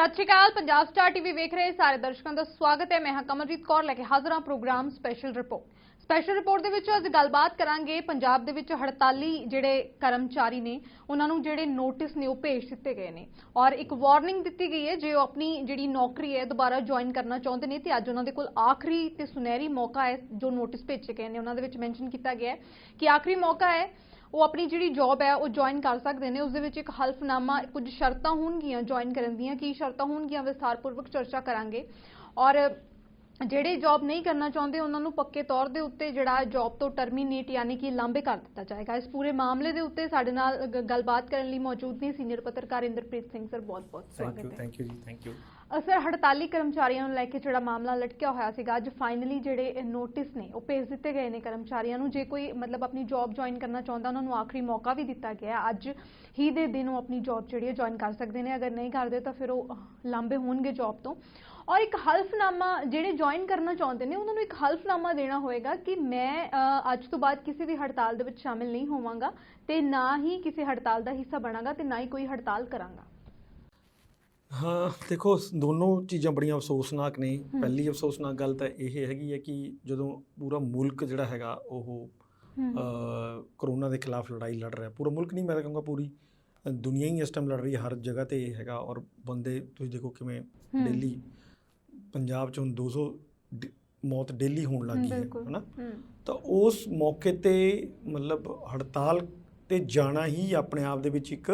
सत श्री अकाल। Punjab star TV वेख रहे सारे दर्शकों का स्वागत है। मैं हाँ कमलजीत कौर लेके हाजिर हाँ प्रोग्राम स्पैशल रिपोर्ट दे विच अज गलबात करांगे। पंजाब दे विच हड़ताली जिहड़े कर्मचारी ने उन्हां नूं जिहड़े नोटिस ने भेज दिते गए ने और एक वार्निंग दी गई है जे अपनी जिहड़ी नौकरी है दोबारा ज्वाइन करना चाहुंदे ने ते अज उन्हां दे कोल आखिरी ते सुनहरी मौका है। जो नोटिस भेजे गए ने उन्हां दे विच मैंशन किया गया है कि आखिरी मौका है वो अपनी जी जॉब है वो ज्वाइन कर सकते हैं। उस एक हल्फनामा कुछ शर्तां होणगियां ज्वाइन करन दियां की शर्तां होणगियां विस्तारपूर्वक चर्चा करांगे और ਜਿਹੜੇ जॉब नहीं करना चाहते उन्होंने पक्के तौर के उत्ते जिहड़ा जॉब तो टर्मीनेट यानी कि लांभे कर दिता जाएगा। इस पूरे मामले के उत्ते साडे नाल गलबात करने लई मौजूद ने सीनियर पत्रकार इंद्रप्रीत सिंह। सर बहुत बहुत स्वागत है। Thank you ji, thank you. Sir हड़ताली कर्मचारियों को लैके जिहड़ा मामला लटकिया होया सीगा अज फाइनली जिहड़े नोटिस ने वो भेज दिते गए ने कर्मचारियों को। जे कोई मतलब अपनी जॉब ज्वाइन करना चाहता उन्होंने आखिरी मौका भी दिता गया। अज ही दे दिन वो अपनी जॉब जिहड़ी ज्वाइन कर सकते हैं, अगर नहीं करते तो फिर वो लांभे होणगे जॉब तो। और एक हल्फनामा जिहड़े ज्वाइन करना चाहते हैं उन्होंने एक हल्फनामा देना होएगा कि मैं अज तो बाद किसी भी हड़ताल दे विच शामिल नहीं होवांगा ते ना ही किसी हड़ताल का हिस्सा बनांगा ते ना ही कोई हड़ताल करांगा। हाँ देखो, दोनों चीज़ां बड़ियां अफसोसनाक ने। पहली अफसोसनाक गल तो यह हैगी है कि जो पूरा मुल्क जिहड़ा हैगा वो करोना के खिलाफ लड़ाई लड़ रहा है। पूरा मुल्क नहीं, मैं तो कहूँगा पूरी दुनिया ही इस टाइम लड़ रही है, हर जगह तो ये हैगा। और बंदे तुसीं देखो किवें डेली पंजाब च हुण 200 मौत डेली होण लग गई है ना। तो उस मौके ते मतलब हड़ताल ते जाना ही अपने आप दे विच एक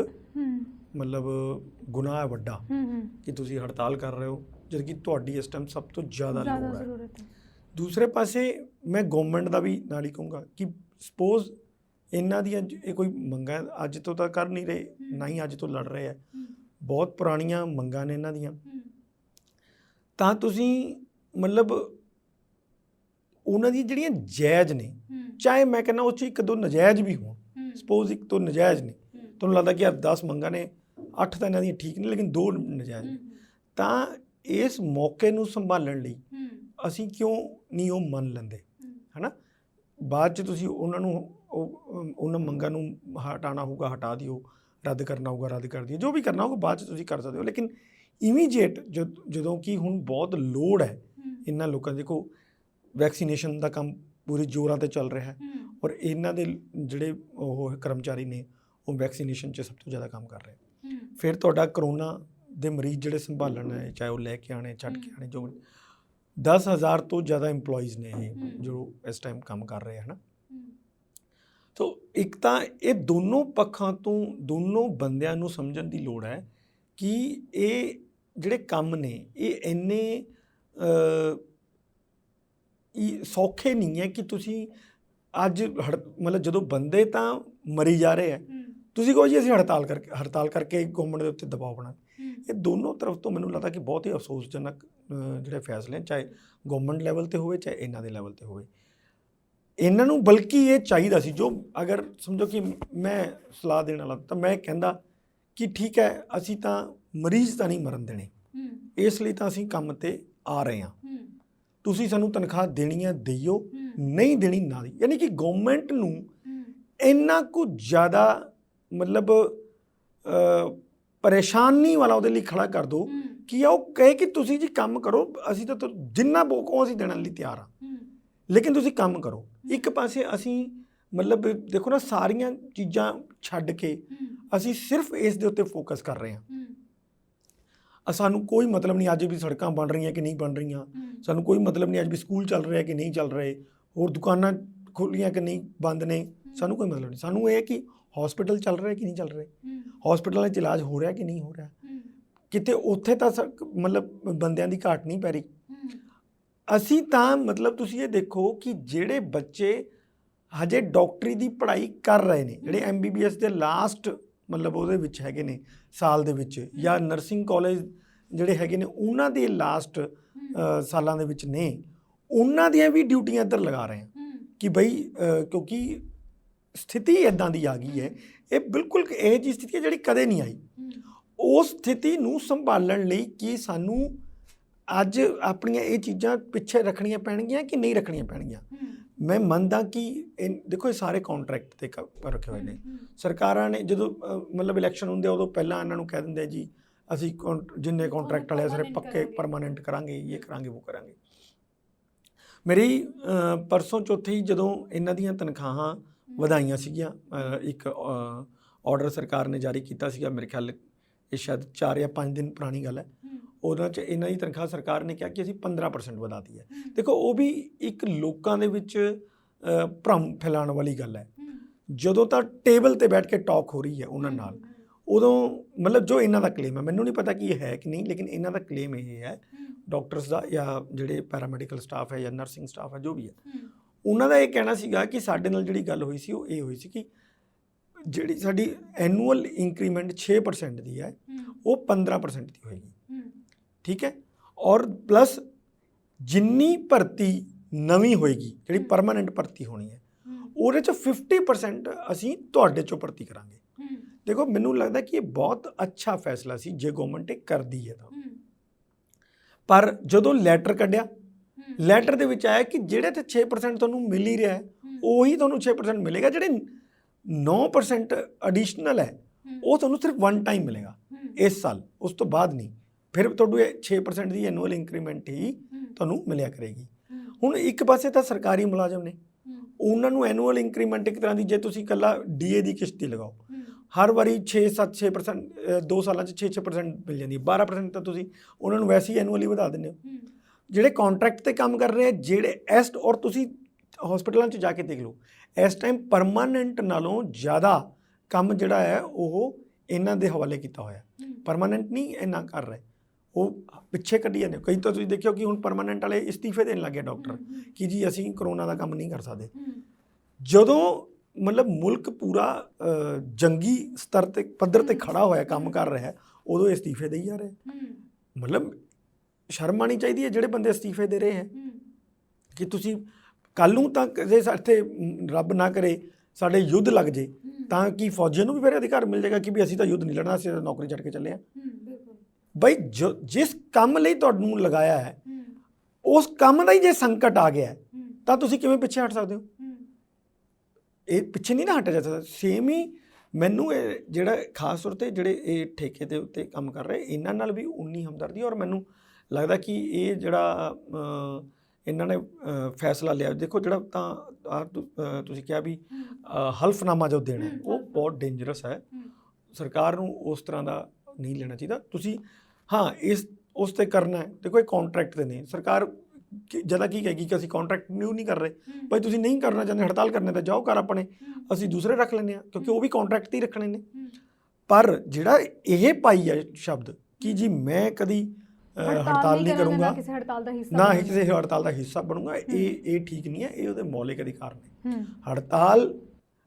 मतलब गुनाह है वड्डा कि तुसीं हड़ताल कर रहे हो जबकि तुहाडी इस टाइम सब तो ज़्यादा लोड़ है। दूसरे पासे मैं गवर्नमेंट का भी नाल ही कहूँगा कि सपोज इन्हां दियां ये कोई मंगां अज तो कर नहीं रहे, ना ही अज तो लड़ रहे हैं, बहुत पुरानियां मंगां ने इन्हां दियां। ਤਾਂ ਤੁਸੀਂ मतलब ਉਹਨਾਂ ਦੀਆਂ ਜਿਹੜੀਆਂ ਜਾਇਜ਼ ਨੇ, ਚਾਹੇ ਮੈਂ ਕਹਿੰਦਾ ਉਹ 'ਚ ਇੱਕ ਦੋ ਨਜਾਇਜ਼ ਵੀ ਹੋਣ, ਸਪੋਜ਼ ਇੱਕ ਦੋ ਨਜਾਇਜ਼ ਨੇ, ਤੁਹਾਨੂੰ ਲੱਗਦਾ ਕਿ ਯਾਰ 10 ਮੰਗਾਂ ਨੇ 8 ਤਾਂ ਇਹਨਾਂ ਦੀਆਂ ਠੀਕ ਨੇ ਲੇਕਿਨ 2 ਨਜਾਇਜ਼ ਨੇ, ਤਾਂ ਇਸ ਮੌਕੇ ਨੂੰ ਸੰਭਾਲਣ ਲਈ ਅਸੀਂ ਕਿਉਂ ਨਹੀਂ ਉਹ ਮੰਨ ਲੈਂਦੇ ਹੈ ਨਾ। ਬਾਅਦ 'ਚ ਤੁਸੀਂ ਉਹਨਾਂ ਨੂੰ ਉਹਨਾਂ ਮੰਗਾਂ ਨੂੰ ਹਟਾਉਣਾ ਹੋਊਗਾ ਹਟਾ ਦਿਓ, ਰੱਦ ਕਰਨਾ ਹੋਊਗਾ ਰੱਦ ਕਰ ਦਿਓ, ਜੋ ਵੀ ਕਰਨਾ ਹੋਊਗਾ ਬਾਅਦ 'ਚ ਤੁਸੀਂ ਕਰ ਸਕਦੇ ਹੋ। ਲੇਕਿਨ ਇਮੀਡੀਏਟ ਜਦੋਂ ਕਿ ਹੁਣ ਬਹੁਤ ਲੋੜ ਹੈ ਇਹਨਾਂ ਲੋਕਾਂ ਦੇ। ਦੇਖੋ ਵੈਕਸੀਨੇਸ਼ਨ ਦਾ ਕੰਮ ਪੂਰੇ ਜ਼ੋਰਾਂ 'ਤੇ ਚੱਲ ਰਿਹਾ ਹੈ ਔਰ ਇਹਨਾਂ ਦੇ ਜਿਹੜੇ ਉਹ ਕਰਮਚਾਰੀ ਨੇ ਉਹ ਵੈਕਸੀਨੇਸ਼ਨ 'ਚ ਸਭ ਤੋਂ ਜ਼ਿਆਦਾ ਕੰਮ ਕਰ ਰਹੇ। ਫਿਰ ਤੁਹਾਡਾ ਕਰੋਨਾ ਦੇ ਮਰੀਜ਼ ਜਿਹੜੇ ਸੰਭਾਲਣ ਹੈ, ਚਾਹੇ ਉਹ ਲੈ ਕੇ ਆਉਣੇ ਛੱਡ ਕੇ ਆਉਣੇ, ਜੋ 10,000 ਤੋਂ ਜ਼ਿਆਦਾ ਇੰਪਲੋਈਜ਼ ਨੇ ਇਹ ਜੋ ਇਸ ਟਾਈਮ ਕੰਮ ਕਰ ਰਹੇ ਹੈ ਨਾ। ਤੋ ਇੱਕ ਤਾਂ ਇਹ ਦੋਨੋਂ ਪੱਖਾਂ ਤੋਂ ਦੋਨੋਂ ਬੰਦਿਆਂ ਨੂੰ ਸਮਝਣ ਦੀ ਲੋੜ ਹੈ ਕਿ ਇਹ ਜਿਹੜੇ ਕੰਮ ਨੇ ਇਹ ਇੰਨੇ ਸੌਖੇ ਨਹੀਂ ਹੈ ਕਿ ਤੁਸੀਂ ਅੱਜ ਮਤਲਬ ਜਦੋਂ ਬੰਦੇ ਤਾਂ ਮਰੀ ਜਾ ਰਹੇ ਹੈ ਤੁਸੀਂ ਕਹੋ ਜੀ ਅਸੀਂ ਹੜਤਾਲ ਕਰਕੇ ਗੌਰਮੈਂਟ ਦੇ ਉੱਤੇ ਦਬਾਅ ਬਣਾ। ਇਹ ਦੋਨੋਂ ਤਰਫ ਤੋਂ ਮੈਨੂੰ ਲੱਗਦਾ ਕਿ ਬਹੁਤ ਹੀ ਅਫਸੋਸਜਨਕ ਜਿਹੜੇ ਫੈਸਲੇ ਚਾਹੇ ਗੌਰਮੈਂਟ ਲੈਵਲ 'ਤੇ ਹੋਵੇ ਚਾਹੇ ਇਹਨਾਂ ਦੇ ਲੈਵਲ 'ਤੇ ਹੋਵੇ। ਇਹਨਾਂ ਨੂੰ ਬਲਕਿ ਇਹ ਚਾਹੀਦਾ ਸੀ, ਜੋ ਅਗਰ ਸਮਝੋ ਕਿ ਮੈਂ ਸਲਾਹ ਦੇਣ ਵਾਲਾ ਤਾਂ ਮੈਂ ਕਹਿੰਦਾ ਕਿ ਠੀਕ ਹੈ ਅਸੀਂ ਤਾਂ ਮਰੀਜ਼ ਤਾਂ ਨਹੀਂ ਮਰਨ ਦੇਣੇ, ਇਸ ਲਈ ਤਾਂ ਅਸੀਂ ਕੰਮ 'ਤੇ ਆ ਰਹੇ ਹਾਂ, ਤੁਸੀਂ ਸਾਨੂੰ ਤਨਖਾਹ ਦੇਣੀ ਹੈ ਦੇਈਓ, ਨਹੀਂ ਦੇਣੀ ਨਾ ਦੀ। ਯਾਨੀ ਕਿ ਗੌਰਮੈਂਟ ਨੂੰ ਇੰਨਾ ਕੁ ਜ਼ਿਆਦਾ ਮਤਲਬ ਪਰੇਸ਼ਾਨੀ ਵਾਲਾ ਉਹਦੇ ਲਈ ਖੜਾ ਕਰ ਦਿਓ ਕਿ ਉਹ ਕਹੇ ਕਿ ਤੁਸੀਂ ਜੀ ਕੰਮ ਕਰੋ, ਅਸੀਂ ਤਾਂ ਜਿੰਨਾ ਬੋਕੋ ਅਸੀਂ ਦੇਣ ਲਈ ਤਿਆਰ ਹਾਂ, ਲੇਕਿਨ ਤੁਸੀਂ ਕੰਮ ਕਰੋ। ਇੱਕ ਪਾਸੇ ਅਸੀਂ ਮਤਲਬ ਦੇਖੋ ਨਾ ਸਾਰੀਆਂ ਚੀਜ਼ਾਂ ਛੱਡ ਕੇ ਅਸੀਂ ਸਿਰਫ ਇਸ ਦੇ ਉੱਤੇ ਫੋਕਸ ਕਰ ਰਹੇ ਹਾਂ। ਸਾਨੂੰ ਕੋਈ ਮਤਲਬ ਨਹੀਂ ਅੱਜ ਵੀ ਸੜਕਾਂ ਬਣ ਰਹੀਆਂ ਕਿ ਨਹੀਂ ਬਣ ਰਹੀਆਂ, ਸਾਨੂੰ ਕੋਈ ਮਤਲਬ ਨਹੀਂ ਅੱਜ ਵੀ ਸਕੂਲ ਚੱਲ ਰਿਹਾ ਕਿ ਨਹੀਂ ਚੱਲ ਰਹੇ, ਹੋਰ ਦੁਕਾਨਾਂ ਖੁੱਲ੍ਹੀਆਂ ਕਿ ਨਹੀਂ ਬੰਦ ਨੇ, ਸਾਨੂੰ ਕੋਈ ਮਤਲਬ ਨਹੀਂ। ਸਾਨੂੰ ਇਹ ਕਿ ਹੌਸਪੀਟਲ ਚੱਲ ਰਹੇ ਕਿ ਨਹੀਂ ਚੱਲ ਰਹੇ, ਹੌਸਪੀਟਲਾਂ 'ਚ ਇਲਾਜ ਹੋ ਰਿਹਾ ਕਿ ਨਹੀਂ ਹੋ ਰਿਹਾ, ਕਿਤੇ ਉੱਥੇ ਤਾਂ ਮਤਲਬ ਬੰਦਿਆਂ ਦੀ ਘਾਟ ਨਹੀਂ ਪੈ ਰਹੀ। ਅਸੀਂ ਤਾਂ ਮਤਲਬ ਤੁਸੀਂ ਇਹ ਦੇਖੋ ਕਿ ਜਿਹੜੇ ਬੱਚੇ ਹਜੇ ਡਾਕਟਰੀ ਦੀ ਪੜ੍ਹਾਈ ਕਰ ਰਹੇ ਨੇ, ਜਿਹੜੇ MBBS ਦੇ ਲਾਸਟ ਮਤਲਬ ਉਹਦੇ ਵਿੱਚ ਹੈਗੇ ਨੇ ਸਾਲ ਦੇ ਵਿੱਚ, ਜਾਂ ਨਰਸਿੰਗ ਕਾਲਜ ਜਿਹੜੇ ਹੈਗੇ ਨੇ ਉਹਨਾਂ ਦੇ ਲਾਸਟ ਸਾਲਾਂ ਦੇ ਵਿੱਚ ਨੇ, ਉਹਨਾਂ ਦੀਆਂ ਵੀ ਡਿਊਟੀਆਂ ਇੱਧਰ ਲਗਾ ਰਹੇ ਹਾਂ ਕਿ ਬਈ ਕਿਉਂਕਿ ਸਥਿਤੀ ਇੱਦਾਂ ਦੀ ਆ ਗਈ ਹੈ, ਇਹ ਬਿਲਕੁਲ ਇਹ ਜਿਹੀ ਸਥਿਤੀ ਹੈ ਜਿਹੜੀ ਕਦੇ ਨਹੀਂ ਆਈ। ਉਸ ਸਥਿਤੀ ਨੂੰ ਸੰਭਾਲਣ ਲਈ ਕਿ ਸਾਨੂੰ ਅੱਜ ਆਪਣੀਆਂ ਇਹ ਚੀਜ਼ਾਂ ਪਿੱਛੇ ਰੱਖਣੀਆਂ ਪੈਣਗੀਆਂ ਕਿ ਨਹੀਂ ਰੱਖਣੀਆਂ ਪੈਣਗੀਆਂ। ਮੈਂ ਮੰਨਦਾ ਕਿ ਦੇਖੋ ਇਹ ਸਾਰੇ ਕੌਂਟਰੈਕਟ 'ਤੇ ਰੱਖੇ ਹੋਏ ਨੇ ਸਰਕਾਰਾਂ ਨੇ। ਜਦੋਂ ਮਤਲਬ ਇਲੈਕਸ਼ਨ ਹੁੰਦੇ ਉਦੋਂ ਪਹਿਲਾਂ ਇਹਨਾਂ ਨੂੰ ਕਹਿ ਦਿੰਦੇ ਜੀ ਅਸੀਂ ਜਿੰਨੇ ਕॉन्ट्रैक्ट वाले सारे पक्के परमानेंट करांगे, ये करांगे वो करांगे। ਮੇਰੀ परसों चौथे ही ਜਦੋਂ ਇਹਨਾਂ ਦੀਆਂ ਤਨਖਾਹਾਂ ਵਧਾਈਆਂ ਸੀਗੀਆਂ, ਇੱਕ ਆਰਡਰ ਸਰਕਾਰ ਨੇ ਜਾਰੀ ਕੀਤਾ ਸੀਗਾ, ਮੇਰੇ ਖਿਆਲ ਇਹ ਸ਼ਾਇਦ 4 ਜਾਂ 5 ਦਿਨ ਪੁਰਾਣੀ ਗੱਲ ਹੈ। ਉਹਨਾਂ 'ਚ ਇਹਨਾਂ ਦੀ ਤਨਖਾਹ ਸਰਕਾਰ ਨੇ ਕਿਹਾ ਕਿ ਅਸੀਂ 15% ਵਧਾਤੀ ਹੈ। ਦੇਖੋ ਉਹ ਵੀ ਇੱਕ ਲੋਕਾਂ ਦੇ ਵਿੱਚ ਭਰਮ ਫੈਲਾਉਣ ਵਾਲੀ ਗੱਲ ਹੈ। ਜਦੋਂ ਤਾਂ ਟੇਬਲ ਤੇ ਬੈਠ ਕੇ ਟਾਕ ਹੋ ਰਹੀ ਹੈ ਉਹਨਾਂ ਨਾਲ, ਉਦੋਂ ਮਤਲਬ ਜੋ ਇਹਨਾਂ ਦਾ ਕਲੇਮ ਹੈ, ਮੈਨੂੰ ਨਹੀਂ ਪਤਾ ਕਿ ਇਹ ਹੈ ਕਿ ਨਹੀਂ, ਲੇਕਿਨ ਇਹਨਾਂ ਦਾ ਕਲੇਮ ਇਹ ਹੈ ਡਾਕਟਰਸ ਦਾ ਜਾਂ ਜਿਹੜੇ ਪੈਰਾਮੈਡੀਕਲ ਸਟਾਫ ਹੈ ਜਾਂ ਨਰਸਿੰਗ ਸਟਾਫ ਹੈ, ਜੋ ਵੀ ਹੈ, ਉਹਨਾਂ ਦਾ ਇਹ ਕਹਿਣਾ ਸੀਗਾ ਕਿ ਸਾਡੇ ਨਾਲ ਜਿਹੜੀ ਗੱਲ ਹੋਈ ਸੀ ਉਹ ਇਹ ਹੋਈ ਸੀ ਕਿ ਜਿਹੜੀ ਸਾਡੀ ਐਨੂਅਲ ਇੰਕਰੀਮੈਂਟ 6% ਦੀ ਹੈ ਉਹ 15% ਦੀ ਹੋਏਗੀ, ਠੀਕ ਹੈ। ਔਰ ਪਲੱਸ ਜਿੰਨੀ ਭਰਤੀ ਨਵੀਂ ਹੋਏਗੀ, ਜਿਹੜੀ ਪਰਮਾਨੈਂਟ ਭਰਤੀ ਹੋਣੀ ਹੈ, ਉਹਦੇ 'ਚ 50% ਅਸੀਂ ਤੁਹਾਡੇ 'ਚੋਂ ਭਰਤੀ ਕਰਾਂਗੇ। ਦੇਖੋ ਮੈਨੂੰ ਲੱਗਦਾ ਕਿ ਇਹ ਬਹੁਤ ਅੱਛਾ ਫੈਸਲਾ ਸੀ ਜੇ ਗਵਰਨਮੈਂਟ ਇਹ ਕਰਦੀ ਹੈ ਤਾਂ। ਪਰ ਜਦੋਂ ਲੈਟਰ ਕੱਢਿਆ, ਲੈਟਰ ਦੇ ਵਿੱਚ ਆਇਆ ਕਿ ਜਿਹੜੇ ਤੇ 6% ਤੁਹਾਨੂੰ ਮਿਲ ਹੀ ਰਿਹਾ ਹੈ, ਉਹੀ ਤੁਹਾਨੂੰ 6% ਮਿਲੇਗਾ, ਜਿਹੜੇ 9% ਐਡੀਸ਼ਨਲ ਹੈ ਉਹ ਤੁਹਾਨੂੰ ਸਿਰਫ 1 ਟਾਈਮ ਮਿਲੇਗਾ ਇਸ ਸਾਲ, ਉਸ ਤੋਂ ਬਾਅਦ ਨਹੀਂ। ਫਿਰ ਤੁਹਾਨੂੰ ਇਹ 6% ਦੀ ਐਨੂਅਲ ਇੰਕਰੀਮੈਂਟ ਹੀ ਤੁਹਾਨੂੰ ਮਿਲਿਆ ਕਰੇਗੀ। ਹੁਣ ਇੱਕ ਪਾਸੇ ਤਾਂ ਸਰਕਾਰੀ ਮੁਲਾਜ਼ਮ ਨੇ, ਉਹਨਾਂ ਨੂੰ ਐਨੂਅਲ ਇੰਕਰੀਮੈਂਟ ਇੱਕ ਤਰ੍ਹਾਂ ਦੀ, ਜੇ ਤੁਸੀਂ ਇਕੱਲਾ ਡੀਏ ਦੀ ਕਿਸ਼ਤੀ ਲਗਾਓ, ਹਰ ਵਾਰੀ 6% 2 ਸਾਲਾਂ 'ਚ 6% ਮਿਲ ਜਾਂਦੀ ਹੈ, 12% ਤਾਂ ਤੁਸੀਂ ਉਹਨਾਂ ਨੂੰ ਵੈਸੇ ਹੀ ਐਨੂਅਲੀ ਵਧਾ ਦਿੰਦੇ ਹੋ। ਜਿਹੜੇ ਕॉन्ट्रैक्ट ਤੇ ਕੰਮ ਕਰ ਰਹੇ ਆ, ਜਿਹੜੇ ਔਰ ਤੁਸੀਂ ਹਸਪੀਟਲਾਂ 'ਚ ਜਾ ਕੇ ਦੇਖ ਲਓ, ਇਸ ਟਾਈਮ ਪਰਮਾਨੈਂਟ ਨਾਲੋਂ ਜ਼ਿਆਦਾ ਕੰਮ ਜਿਹੜਾ ਹੈ ਉਹ ਇਹਨਾਂ ਦੇ ਹਵਾਲੇ ਕੀਤਾ ਹੋਇਆ। ਪਰਮਾਨੈਂਟ ਨਹੀਂ ਇੰਨਾ ਕਰ ਰਹੇ, ਉਹ ਪਿੱਛੇ ਕੱਢੀ ਜਾਂਦੇ। ਕਈ ਤਾਂ ਤੁਸੀਂ ਦੇਖਿਓ ਕਿ ਹੁਣ ਪਰਮਾਨੈਂਟ ਵਾਲੇ ਇਸਤੀਫੇ ਦੇਣ ਲੱਗੇ ਡਾਕਟਰ ਕਿ ਜੀ ਅਸੀਂ ਕਰੋਨਾ ਦਾ ਕੰਮ ਨਹੀਂ ਕਰ ਸਕਦੇ। ਜਦੋਂ ਮਤਲਬ ਮੁਲਕ ਪੂਰਾ ਜੰਗੀ ਸਤਰ ਤੇ ਪੱਧਰ ਤੇ ਖੜਾ ਹੋਇਆ ਕੰਮ ਕਰ ਰਿਹਾ, ਉਦੋਂ ਇਸਤੀਫੇ ਦੇਈ ਜਾ ਰਹੇ। ਮਤਲਬ ਸ਼ਰਮ ਆਉਣੀ ਚਾਹੀਦੀ ਹੈ ਜਿਹੜੇ ਬੰਦੇ ਅਸਤੀਫੇ ਦੇ ਰਹੇ ਹੈ ਕਿ ਤੁਸੀਂ ਕੱਲ੍ਹ ਨੂੰ ਤਾਂ ਜੇ ਇੱਥੇ ਰੱਬ ਨਾ ਕਰੇ ਸਾਡੇ ਯੁੱਧ ਲੱਗ ਜੇ ਤਾਂ ਕਿ ਫੌਜੀਆਂ ਨੂੰ ਵੀ ਫਿਰ ਅਧਿਕਾਰ ਮਿਲ ਜਾਏਗਾ ਕਿ ਵੀ ਅਸੀਂ ਤਾਂ ਯੁੱਧ ਨਹੀਂ ਲੜਨਾ, ਅਸੀਂ ਤਾਂ ਨੌਕਰੀ ਛੱਡ ਕੇ ਚੱਲੇ ਹਾਂ। ਬਈ ਜਿਸ ਕੰਮ ਲਈ ਤੁਹਾਨੂੰ ਲਗਾਇਆ ਹੈ ਉਸ ਕੰਮ ਦਾ ਹੀ ਜੇ ਸੰਕਟ ਆ ਗਿਆ ਤਾਂ ਤੁਸੀਂ ਕਿਵੇਂ ਪਿੱਛੇ ਹਟ ਸਕਦੇ ਹੋ? ਇਹ ਪਿੱਛੇ ਨਹੀਂ ਨਾ ਹਟਿਆ ਜਾ ਸਕਦਾ। ਸੇਮ ਹੀ ਮੈਨੂੰ ਇਹ ਜਿਹੜਾ ਖਾਸ ਤੌਰ 'ਤੇ ਜਿਹੜੇ ਇਹ ਠੇਕੇ ਦੇ ਉੱਤੇ ਕੰਮ ਕਰ ਰਹੇ, ਇਹਨਾਂ ਨਾਲ ਵੀ ਉਨੀ ਹਮਦਰਦੀ। ਔਰ ਮੈਨੂੰ ਲੱਗਦਾ ਕਿ ਇਹ ਜਿਹੜਾ ਇਹਨਾਂ ਨੇ ਫੈਸਲਾ ਲਿਆ, ਦੇਖੋ ਜਿਹੜਾ ਤਾਂ ਤੁਸੀਂ ਕਿਹਾ ਵੀ ਹਲਫਨਾਮਾ ਜੋ ਦੇਣਾ ਉਹ ਬਹੁਤ ਡੇਂਜਰਸ ਹੈ। ਸਰਕਾਰ ਨੂੰ ਉਸ ਤਰ੍ਹਾਂ ਦਾ ਨਹੀਂ ਲੈਣਾ ਚਾਹੀਦਾ। ਤੁਸੀਂ ਹਾਂ ਉਸ 'ਤੇ ਕਰਨਾ ਹੈ, ਦੇਖੋ ਇਹ ਕॉन्ट्रैक्ट 'ਤੇ ਨੇ। ਸਰਕਾਰ ਜ਼ਿਆਦਾ ਕੀ ਕਹੇਗੀ ਕਿ ਅਸੀਂ ਕॉन्ट्रैक्ट ਨਿਊ ਨਹੀਂ ਕਰ ਰਹੇ। ਭਾਈ ਤੁਸੀਂ ਨਹੀਂ ਕਰਨਾ ਚਾਹੁੰਦੇ, ਹੜਤਾਲ ਕਰਨੇ ਤਾਂ ਜਾਓ ਕਰ ਆਪਣੇ, ਅਸੀਂ ਦੂਸਰੇ ਰੱਖ ਲੈਂਦੇ ਹਾਂ, ਕਿਉਂਕਿ ਉਹ ਵੀ ਕॉन्ट्रैक्ट 'ਤੇ ਹੀ ਰੱਖਣੇ ਨੇ। ਪਰ ਜਿਹੜਾ ਇਹ ਪਾਈ ਹੈ ਸ਼ਬਦ ਕਿ ਜੀ ਮੈਂ ਕਦੀ ਹੜਤਾਲ ਨਹੀਂ ਕਰੂੰਗਾ, ਨਾ ਕਿਸੇ ਹੜਤਾਲ ਦਾ ਹਿੱਸਾ ਬਣੂੰਗਾ, ਇਹ ਠੀਕ ਨਹੀਂ ਹੈ। ਇਹ ਉਹਦੇ ਮੌਲਿਕ ਅਧਿਕਾਰ ਨੇ। ਹੜਤਾਲ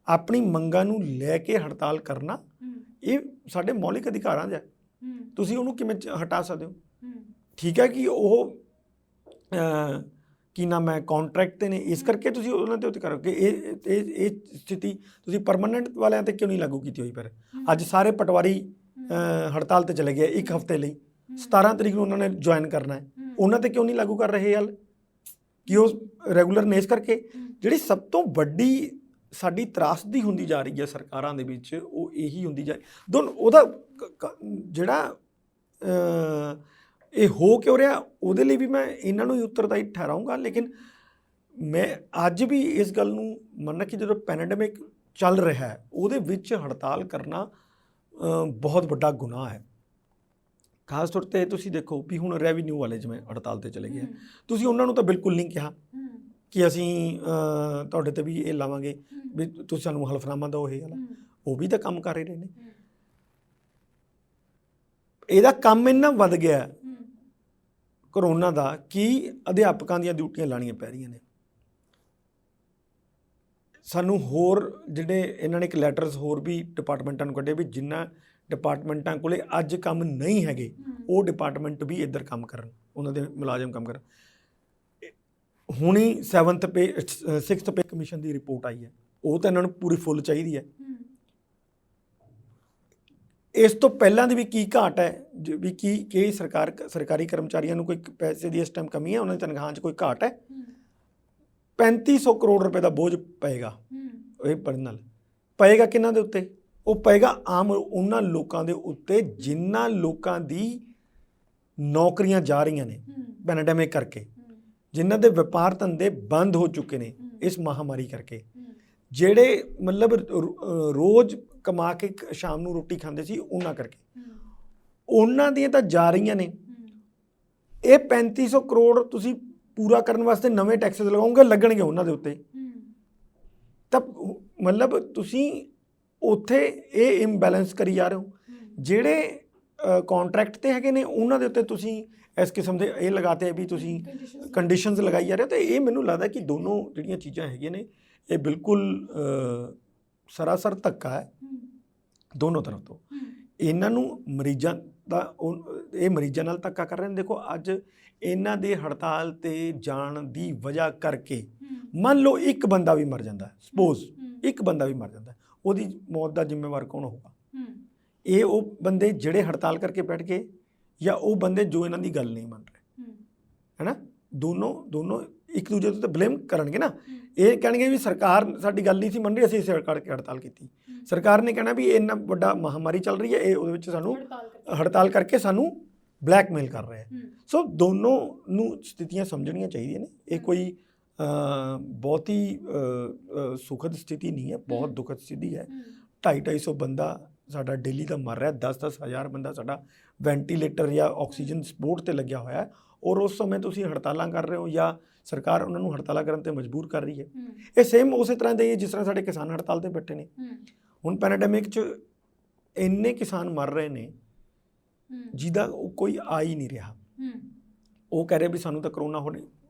ਆਪਣੀ ਮੰਗਾਂ ਨੂੰ ਲੈ ਕੇ ਹੜਤਾਲ ਕਰਨਾ ਇਹ ਸਾਡੇ ਮੌਲਿਕ ਅਧਿਕਾਰਾਂ 'ਚ ਹੈ। ਤੁਸੀਂ ਉਹਨੂੰ ਕਿਵੇਂ ਹਟਾ ਸਕਦੇ ਹੋ? ਠੀਕ ਹੈ ਕਿ ਉਹ ਕੀ ਨਾਮ ਹੈ ਕॉन्ट्रैक्ट 'ਤੇ ਨੇ, ਇਸ ਕਰਕੇ ਤੁਸੀਂ ਉਹਨਾਂ ਦੇ ਉੱਤੇ ਕਰੋ ਕਿ ਇਹ ਸਥਿਤੀ ਤੁਸੀਂ ਪਰਮਾਨੈਂਟ ਵਾਲਿਆਂ 'ਤੇ ਕਿਉਂ ਨਹੀਂ ਲਾਗੂ ਕੀਤੀ ਹੋਈ? ਪਰ ਅੱਜ ਸਾਰੇ ਪਟਵਾਰੀ ਹੜਤਾਲ 'ਤੇ ਚਲੇ ਗਏ 1 ਹਫ਼ਤੇ ਲਈ, 17 ਤਰੀਕ ਨੂੰ ਉਹਨਾਂ ਨੇ ਜੁਆਇਨ ਕਰਨਾ ਹੈ, ਉਹਨਾਂ 'ਤੇ ਕਿਉਂ ਨਹੀਂ ਲਾਗੂ ਕਰ ਰਹੇ ਹਾਲ ਕਿ ਉਹ ਰੈਗੂਲਰ ਨੇ? ਇਸ ਕਰਕੇ ਜਿਹੜੀ ਸਭ ਤੋਂ ਵੱਡੀ ਸਾਡੀ ਤਰਾਸਦੀ ਹੁੰਦੀ ਜਾ ਰਹੀ ਹੈ ਸਰਕਾਰਾਂ ਦੇ ਵਿੱਚ, ਉਹ ਇਹੀ ਹੁੰਦੀ ਜਾ ਉਹਦਾ ਜਿਹੜਾ ਇਹ ਹੋ ਕਿਉਂ ਰਿਹਾ, ਉਹਦੇ ਲਈ ਵੀ ਮੈਂ ਇਹਨਾਂ ਨੂੰ ਹੀ ਉੱਤਰਦਾਈ ਠਹਿਰਾਊਂਗਾ। ਲੇਕਿਨ ਮੈਂ ਅੱਜ ਵੀ ਇਸ ਗੱਲ ਨੂੰ ਮੰਨਣਾ ਕਿ ਜਦੋਂ ਪੈਂਡੇਮਿਕ ਚੱਲ ਰਿਹਾ ਹੈ ਉਹਦੇ ਵਿੱਚ ਹੜਤਾਲ ਕਰਨਾ ਬਹੁਤ ਵੱਡਾ ਗੁਨਾਹ ਹੈ। ਖਾਸ ਤੌਰ 'ਤੇ ਤੁਸੀਂ ਦੇਖੋ ਵੀ ਹੁਣ ਰੈਵਨਿਊ ਵਾਲੇ ਜਿਵੇਂ ਹੜਤਾਲ 'ਤੇ ਚਲੇ ਗਏ, ਤੁਸੀਂ ਉਹਨਾਂ ਨੂੰ ਤਾਂ ਬਿਲਕੁਲ ਨਹੀਂ ਕਿਹਾ ਕਿ ਅਸੀਂ ਤੁਹਾਡੇ 'ਤੇ ਵੀ ਇਹ ਲਾਵਾਂਗੇ ਵੀ ਤੁਸੀਂ ਸਾਨੂੰ ਹਲਫਨਾਮਾ ਦਿਓ। ਇਹ ਵਾਲਾ ਉਹ ਵੀ ਤਾਂ ਕੰਮ ਕਰ ਹੀ ਰਹੇ ਨੇ। ਇਹਦਾ ਕੰਮ ਇੰਨਾ ਵੱਧ ਗਿਆ ਕਰੋਨਾ ਦਾ ਕਿ ਅਧਿਆਪਕਾਂ ਦੀਆਂ ਡਿਊਟੀਆਂ ਲਾਉਣੀਆਂ ਪੈ ਰਹੀਆਂ ਨੇ। ਸਾਨੂੰ ਹੋਰ ਜਿਹੜੇ ਇਹਨਾਂ ਨੇ ਇੱਕ ਲੈਟਰਸ ਹੋਰ ਵੀ ਡਿਪਾਰਟਮੈਂਟਾਂ ਨੂੰ ਕੱਢੇ ਵੀ ਜਿੰਨਾ ਡਿਪਾਰਟਮੈਂਟਾਂ ਕੋਲੇ ਅੱਜ ਕੰਮ ਨਹੀਂ ਹੈਗੇ ਉਹ ਡਿਪਾਰਟਮੈਂਟ ਵੀ ਇੱਧਰ ਕੰਮ ਕਰਨ, ਉਹਨਾਂ ਦੇ ਮੁਲਾਜ਼ਮ ਕੰਮ ਕਰਨ। ਹੁਣੀ 6th ਪੇ ਕਮਿਸ਼ਨ ਦੀ ਰਿਪੋਰਟ ਆਈ ਹੈ, ਉਹ ਤਾਂ ਇਹਨਾਂ ਨੂੰ ਪੂਰੀ ਫੁੱਲ ਚਾਹੀਦੀ ਹੈ। ਇਸ ਤੋਂ ਪਹਿਲਾਂ ਦੀ ਵੀ ਕੀ ਘਾਟ ਹੈ ਵੀ ਕੀ ਸਰਕਾਰੀ ਕਰਮਚਾਰੀਆਂ ਨੂੰ ਕੋਈ ਪੈਸੇ ਦੀ ਇਸ ਟਾਈਮ ਕਮੀ ਹੈ, ਉਹਨਾਂ ਦੀ ਤਨਖਾਹਾਂ 'ਚ ਕੋਈ ਘਾਟ ਹੈ? 3500 ਕਰੋੜ ਰੁਪਏ ਦਾ ਬੋਝ ਪਏਗਾ ਇਹ ਪੜਨ ਨਾਲ। ਪਏਗਾ ਕਿਹਨਾਂ ਦੇ ਉੱਤੇ? ਉਹ ਪਏਗਾ ਆਮ ਉਹਨਾਂ ਲੋਕਾਂ ਦੇ ਉੱਤੇ ਜਿਨ੍ਹਾਂ ਲੋਕਾਂ ਦੀ ਨੌਕਰੀਆਂ ਜਾ ਰਹੀਆਂ ਨੇ ਪੈਂਡੈਮਿਕ ਕਰਕੇ, ਜਿਨ੍ਹਾਂ ਦੇ ਵਪਾਰ ਧੰਦੇ ਬੰਦ ਹੋ ਚੁੱਕੇ ਨੇ ਇਸ ਮਹਾਮਾਰੀ ਕਰਕੇ, ਜਿਹੜੇ ਮਤਲਬ ਰੋਜ਼ ਕਮਾ ਕੇ ਸ਼ਾਮ ਨੂੰ ਰੋਟੀ ਖਾਂਦੇ ਸੀ ਉਹਨਾਂ ਕਰਕੇ, ਉਹਨਾਂ ਦੀਆਂ ਤਾਂ ਜਾ ਰਹੀਆਂ ਨੇ। ਇਹ 3500 ਕਰੋੜ ਤੁਸੀਂ ਪੂਰਾ ਕਰਨ ਵਾਸਤੇ ਨਵੇਂ ਟੈਕਸਸ ਲਗਾਓਗੇ, ਲੱਗਣਗੇ ਉਹਨਾਂ ਦੇ ਉੱਤੇ। ਤਾਂ ਮਤਲਬ ਤੁਸੀਂ ਉੱਥੇ ਇਹ ਇੰਬੈਲੈਂਸ ਕਰੀ ਜਾ ਰਹੇ ਹੋ। ਜਿਹੜੇ ਕੰਟਰੈਕਟ ਤੇ ਹੈਗੇ ਨੇ ਉਹਨਾਂ ਦੇ ਉੱਤੇ ਤੁਸੀਂ ਇਸ ਕਿਸਮ ਦੇ ਇਹ ਲਗਾਤੇ ਵੀ ਤੁਸੀਂ ਕੰਡੀਸ਼ਨਸ ਲਗਾਈ ਜਾ ਰਹੇ ਹੋ। ਤੇ ਇਹ ਮੈਨੂੰ ਲੱਗਦਾ ਕਿ ਦੋਨੋਂ ਜਿਹੜੀਆਂ ਚੀਜ਼ਾਂ ਹੈਗੀਆਂ ਨੇ ਇਹ ਬਿਲਕੁਲ ਸਰਾਸਰ ਧੱਕਾ ਹੈ ਦੋਨੋਂ ਤਰਫ ਤੋਂ। ਇਹਨਾਂ ਨੂੰ ਮਰੀਜ਼ਾਂ ਦਾ ਇਹ ਮਰੀਜ਼ਾਂ ਨਾਲ ਧੱਕਾ ਕਰ ਰਹੇ ਨੇ। ਦੇਖੋ ਅੱਜ ਇਹਨਾਂ ਦੇ ਹੜਤਾਲ ਤੇ ਜਾਣ ਦੀ ਵਜ੍ਹਾ ਕਰਕੇ ਮੰਨ ਲਓ ਇੱਕ ਬੰਦਾ ਵੀ ਮਰ ਜਾਂਦਾ, ਸਪੋਜ਼ ਇੱਕ ਬੰਦਾ ਵੀ ਮਰ ਜਾਂਦਾ, ਉਹਦੀ ਮੌਤ ਦਾ ਜ਼ਿੰਮੇਵਾਰ ਕੌਣ ਹੋਊਗਾ? ਇਹ ਉਹ ਬੰਦੇ ਜਿਹੜੇ ਹੜਤਾਲ ਕਰਕੇ ਬੈਠ ਗਏ ਜਾਂ ਉਹ ਬੰਦੇ ਜੋ ਇਹਨਾਂ ਦੀ ਗੱਲ ਨਹੀਂ ਮੰਨ ਰਹੇ, ਹੈ ਨਾ? ਦੋਨੋਂ ਇੱਕ ਦੂਜੇ ਤੋਂ ਤਾਂ ਬਲੇਮ ਕਰਨਗੇ ਨਾ। ਇਹ ਕਹਿਣਗੇ ਵੀ ਸਰਕਾਰ ਸਾਡੀ ਗੱਲ ਨਹੀਂ ਸੀ ਮੰਨ ਰਹੀ, ਅਸੀਂ ਇਸੇ ਕਰਕੇ ਹੜਤਾਲ ਕੀਤੀ। ਸਰਕਾਰ ਨੇ ਕਹਿਣਾ ਵੀ ਇਹ ਇੰਨਾ ਵੱਡਾ ਮਹਾਮਾਰੀ ਚੱਲ ਰਹੀ ਹੈ, ਇਹ ਉਹਦੇ ਵਿੱਚ ਸਾਨੂੰ ਹੜਤਾਲ ਕਰਕੇ ਸਾਨੂੰ ਬਲੈਕਮੇਲ ਕਰ ਰਹੇ ਹੈ। ਸੋ ਦੋਨੋਂ ਨੂੰ ਸਥਿਤੀਆਂ ਸਮਝਣੀਆਂ ਚਾਹੀਦੀਆਂ ਨੇ। ਇਹ ਕੋਈ ਬਹੁਤੀ ਸੁਖਦ ਸਥਿਤੀ ਨਹੀਂ ਹੈ, ਬਹੁਤ ਦੁਖਦ ਸਥਿਤੀ ਹੈ। 250 ਬੰਦਾ ਸਾਡਾ ਡੇਲੀ ਦਾ ਮਰ ਰਿਹਾ, 10-10 ਹਜ਼ਾਰ ਬੰਦਾ ਸਾਡਾ ਵੈਂਟੀਲੇਟਰ ਜਾਂ ਆਕਸੀਜਨ ਸਪੋਰਟ ਤੇ ਲੱਗਿਆ ਹੋਇਆ ਹੈ, ਔਰ ਉਸ ਸਮੇਂ ਤੁਸੀਂ ਹੜਤਾਲਾਂ ਕਰ ਰਹੇ ਹੋ ਜਾਂ ਸਰਕਾਰ ਉਹਨਾਂ ਨੂੰ ਹੜਤਾਲਾਂ ਕਰਨ ਤੇ ਮਜਬੂਰ ਕਰ ਰਹੀ ਹੈ। ਇਹ ਸੇਮ ਉਸੇ ਤਰ੍ਹਾਂ ਦੇ ਜਿਸ ਤਰ੍ਹਾਂ ਸਾਡੇ ਕਿਸਾਨ ਹੜਤਾਲ ਤੇ ਬੈਠੇ ਨੇ। ਹੁਣ ਪੈਂਡੈਮਿਕ 'ਚ ਇੰਨੇ ਕਿਸਾਨ ਮਰ ਰਹੇ ਨੇ ਜਿਹਦਾ ਕੋਈ ਆ ਹੀ ਨਹੀਂ ਰਿਹਾ। ਉਹ ਕਹਿ ਰਹੇ ਵੀ ਸਾਨੂੰ ਤਾਂ ਕਰੋਨਾ ਹੋਣੀ,